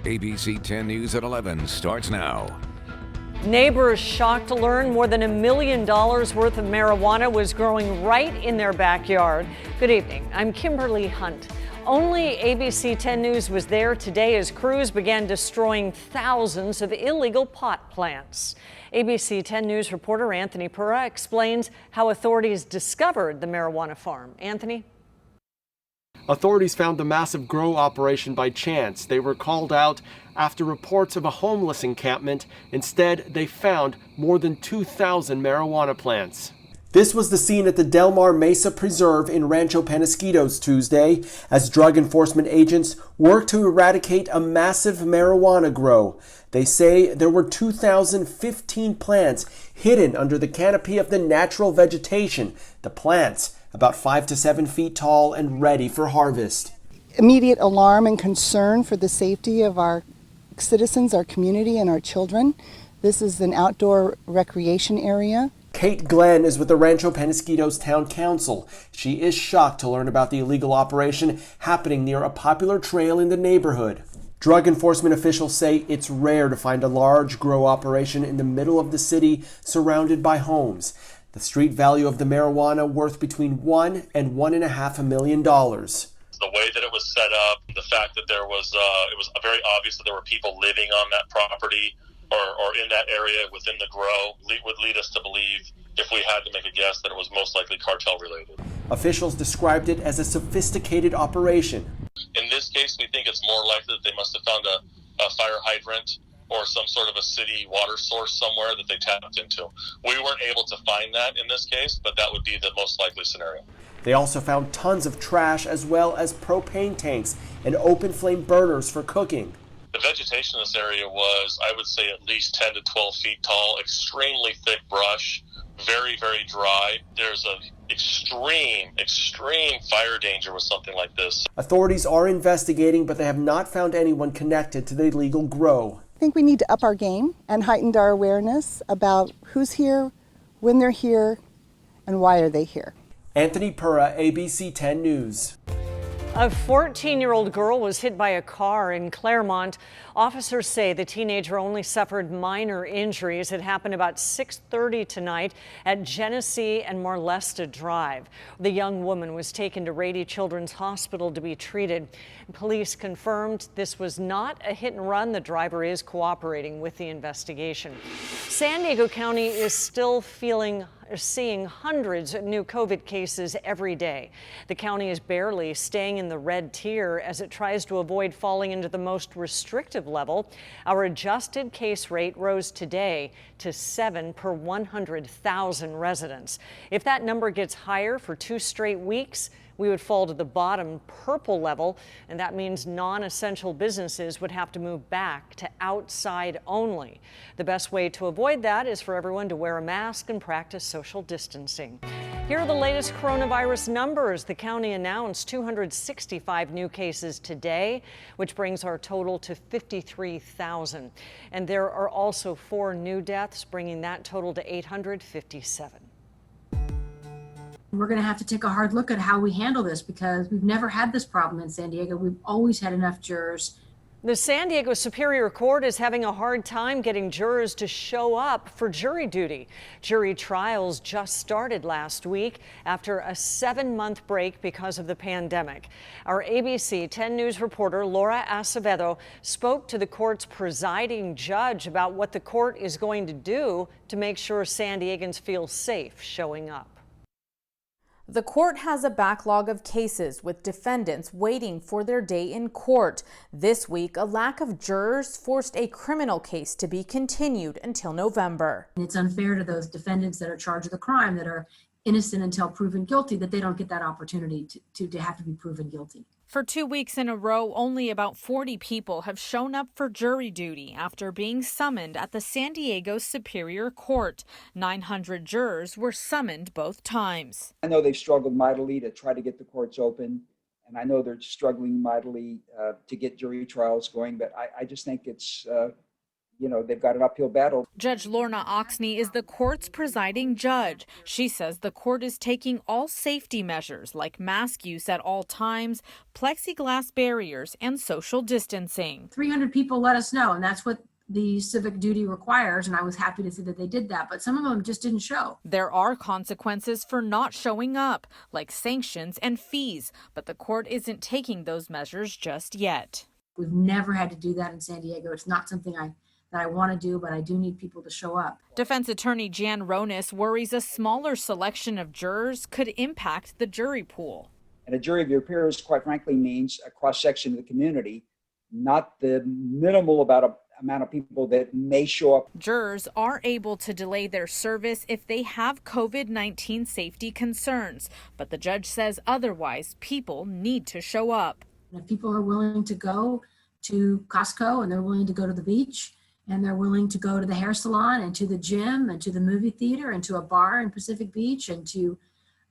ABC 10 News at 11 starts now. Neighbors shocked to learn more than $1 million worth of marijuana was growing right in their backyard. Good evening. I'm Kimberly Hunt. Only ABC 10 News was there today as crews began destroying thousands of illegal pot plants. ABC 10 News reporter Anthony Pura explains how authorities discovered the marijuana farm. Anthony? Authorities found the massive grow operation by chance. They were called out after reports of a homeless encampment. Instead, they found more than 2,000 marijuana plants. This was the scene at the Del Mar Mesa Preserve in Rancho Penasquitos Tuesday as drug enforcement agents worked to eradicate a massive marijuana grow. They say there were 2,015 plants hidden under the canopy of the natural vegetation. The plants, about 5 to 7 feet tall and ready for harvest. Immediate alarm and concern for the safety of our citizens, our community, and our children. This is an outdoor recreation area. Kate Glenn is with the Rancho Penasquitos Town Council. She is shocked to learn about the illegal operation happening near a popular trail in the neighborhood. Drug enforcement officials say it's rare to find a large grow operation in the middle of the city surrounded by homes. The street value of the marijuana worth between $1 and $1.5 million. The way that it was set up, the fact that it was very obvious that there were people living on that property or in that area within the grow would lead us to believe, if we had to make a guess, that it was most likely cartel related. Officials described it as a sophisticated operation. In this case, we think it's more likely that they must have found a fire hydrant or some sort of a city water source somewhere that they tapped into. We weren't able to find that in this case, but that would be the most likely scenario. They also found tons of trash as well as propane tanks and open flame burners for cooking. The vegetation in this area was, I would say, at least 10 to 12 feet tall, extremely thick brush, very, very dry. There's an extreme fire danger with something like this. Authorities are investigating, but they have not found anyone connected to the illegal grow. I think we need to up our game and heighten our awareness about who's here, when they're here, and why are they here. Anthony Pura, ABC 10 News. A 14-year-old girl was hit by a car in Claremont. Officers say the teenager only suffered minor injuries. It happened about 6:30 tonight at Genesee and Marlesta Drive. The young woman was taken to Rady Children's Hospital to be treated. Police confirmed this was not a hit and run. The driver is cooperating with the investigation. San Diego County is still seeing hundreds of new COVID cases every day. The county is barely staying in the red tier as it tries to avoid falling into the most restrictive level. Our adjusted case rate rose today to 7 per 100,000 residents. If that number gets higher for 2 straight weeks, we would fall to the bottom purple level, and that means non-essential businesses would have to move back to outside only. The best way to avoid that is for everyone to wear a mask and practice social distancing. Here are the latest coronavirus numbers. The county announced 265 new cases today, which brings our total to 53,000. And there are also 4 new deaths, bringing that total to 857. We're going to have to take a hard look at how we handle this because we've never had this problem in San Diego. We've always had enough jurors. The San Diego Superior Court is having a hard time getting jurors to show up for jury duty. Jury trials just started last week after a 7-month break because of the pandemic. Our ABC 10 News reporter Laura Acevedo spoke to the court's presiding judge about what the court is going to do to make sure San Diegans feel safe showing up. The court has a backlog of cases with defendants waiting for their day in court. This week, a lack of jurors forced a criminal case to be continued until November. It's unfair to those defendants that are charged with a crime that are innocent until proven guilty that they don't get that opportunity to have to be proven guilty. For 2 weeks in a row, only about 40 people have shown up for jury duty after being summoned at the San Diego Superior Court. 900 jurors were summoned both times. I know they've struggled mightily to try to get the courts open, and I know they're struggling mightily to get jury trials going, but I just think it's they've got an uphill battle. Judge Lorna Oxney is the court's presiding judge. She says the court is taking all safety measures like mask use at all times, plexiglass barriers, and social distancing. 300 people let us know, and that's what the civic duty requires, and I was happy to see that they did that, but some of them just didn't show. There are consequences for not showing up, like sanctions and fees, but the court isn't taking those measures just yet. We've never had to do that in San Diego. It's not something that I want to do, but I do need people to show up. Defense attorney Jan Ronis worries a smaller selection of jurors could impact the jury pool. And a jury of your peers, quite frankly, means a cross-section of the community, not the minimal amount of people that may show up. Jurors are able to delay their service if they have COVID-19 safety concerns, but the judge says otherwise people need to show up. If people are willing to go to Costco and they're willing to go to the beach and they're willing to go to the hair salon and to the gym and to the movie theater and to a bar in Pacific Beach and to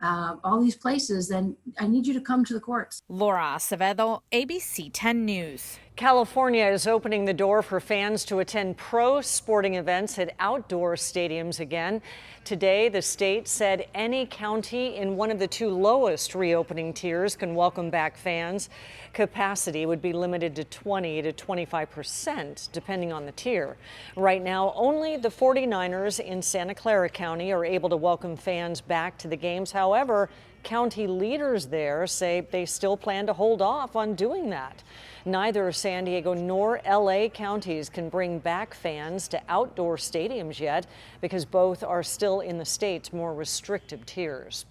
all these places, then I need you to come to the courts. Laura Acevedo, ABC 10 News. California is opening the door for fans to attend pro sporting events at outdoor stadiums again. Today, the state said any county in one of the two lowest reopening tiers can welcome back fans. Capacity would be limited to 20 to 25%, depending on the tier. Right now, only the 49ers in Santa Clara County are able to welcome fans back to the games. However, county leaders there say they still plan to hold off on doing that. Neither San Diego nor LA counties can bring back fans to outdoor stadiums yet because both are still in the state's more restrictive tiers.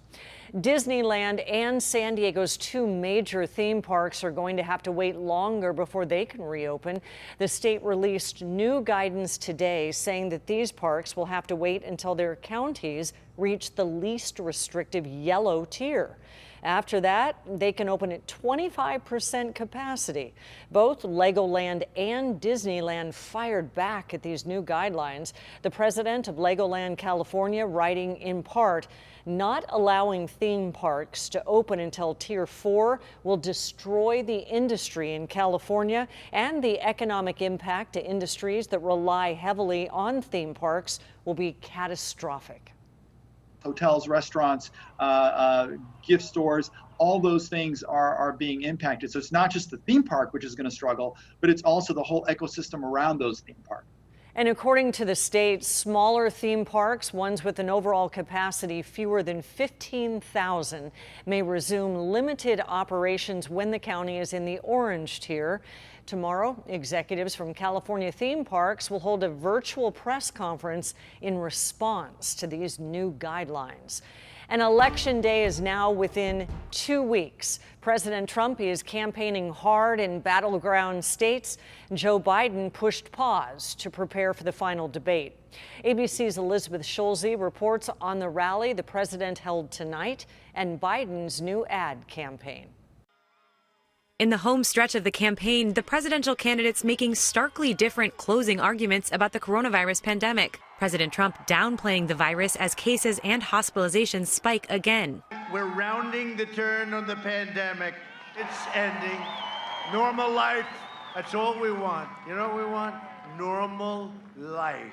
Disneyland and San Diego's two major theme parks are going to have to wait longer before they can reopen. The state released new guidance today saying that these parks will have to wait until their counties reach the least restrictive yellow tier. After that, they can open at 25% capacity. Both Legoland and Disneyland fired back at these new guidelines. The president of Legoland California writing in part, not allowing theme parks to open until Tier 4 will destroy the industry in California and the economic impact to industries that rely heavily on theme parks will be catastrophic. Hotels, restaurants, gift stores, all those things are being impacted. So it's not just the theme park, which is going to struggle, but it's also the whole ecosystem around those theme parks. And according to the state, smaller theme parks, ones with an overall capacity fewer than 15,000, may resume limited operations when the county is in the orange tier. Tomorrow, executives from California theme parks will hold a virtual press conference in response to these new guidelines. And Election Day is now within 2 weeks. President Trump is campaigning hard in battleground states. Joe Biden pushed pause to prepare for the final debate. ABC's Elizabeth Schulze reports on the rally the president held tonight and Biden's new ad campaign. In the home stretch of the campaign, the presidential candidates making starkly different closing arguments about the coronavirus pandemic. President Trump downplaying the virus as cases and hospitalizations spike again. We're rounding the turn on the pandemic. It's ending. Normal life, that's all we want. You know what we want? Normal life.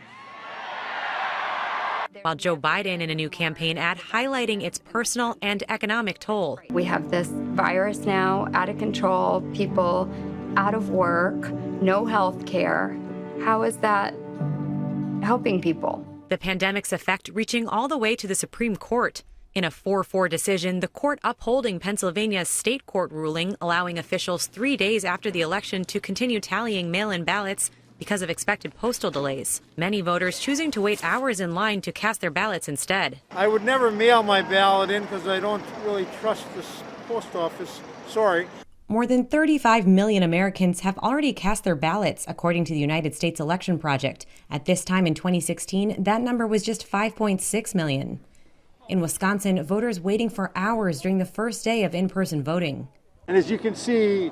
While Joe Biden in a new campaign ad highlighting its personal and economic toll. We have this virus now out of control, people out of work, no health care. How is that helping people? The pandemic's effect reaching all the way to the Supreme Court. In a 4-4 decision, the court upholding Pennsylvania's state court ruling, allowing officials 3 days after the election to continue tallying mail-in ballots because of expected postal delays. Many voters choosing to wait hours in line to cast their ballots instead. I would never mail my ballot in because I don't really trust this post office. Sorry. More than 35 million Americans have already cast their ballots, according to the United States Election Project. At this time in 2016, that number was just 5.6 million. In Wisconsin, voters waiting for hours during the first day of in-person voting. And as you can see,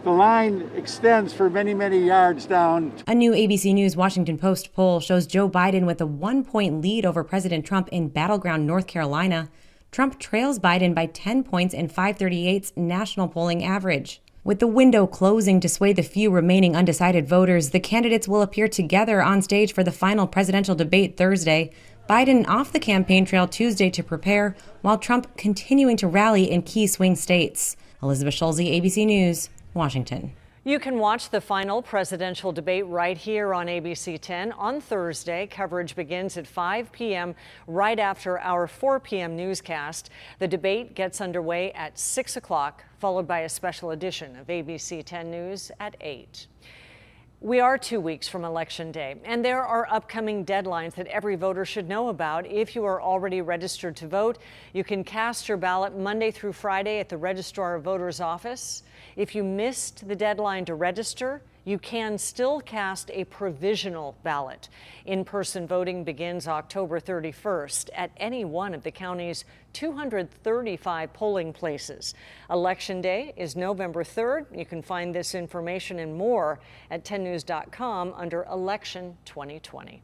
the line extends for many, many yards down. A new ABC News Washington Post poll shows Joe Biden with a 1-point lead over President Trump in battleground North Carolina. Trump trails Biden by 10 points in 538's national polling average. With the window closing to sway the few remaining undecided voters, the candidates will appear together on stage for the final presidential debate Thursday. Biden off the campaign trail Tuesday to prepare, while Trump continuing to rally in key swing states. Elizabeth Schulze, ABC News, Washington. You can watch the final presidential debate right here on ABC 10 on Thursday. Coverage begins at 5 p.m. right after our 4 p.m. newscast. The debate gets underway at 6 o'clock, followed by a special edition of ABC 10 News at 8. We are 2 weeks from Election Day, and there are upcoming deadlines that every voter should know about. If you are already registered to vote, you can cast your ballot Monday through Friday at the Registrar of Voters' office. If you missed the deadline to register, you can still cast a provisional ballot. In-person voting begins October 31st at any one of the county's 235 polling places. Election Day is November 3rd. You can find this information and more at 10news.com under Election 2020.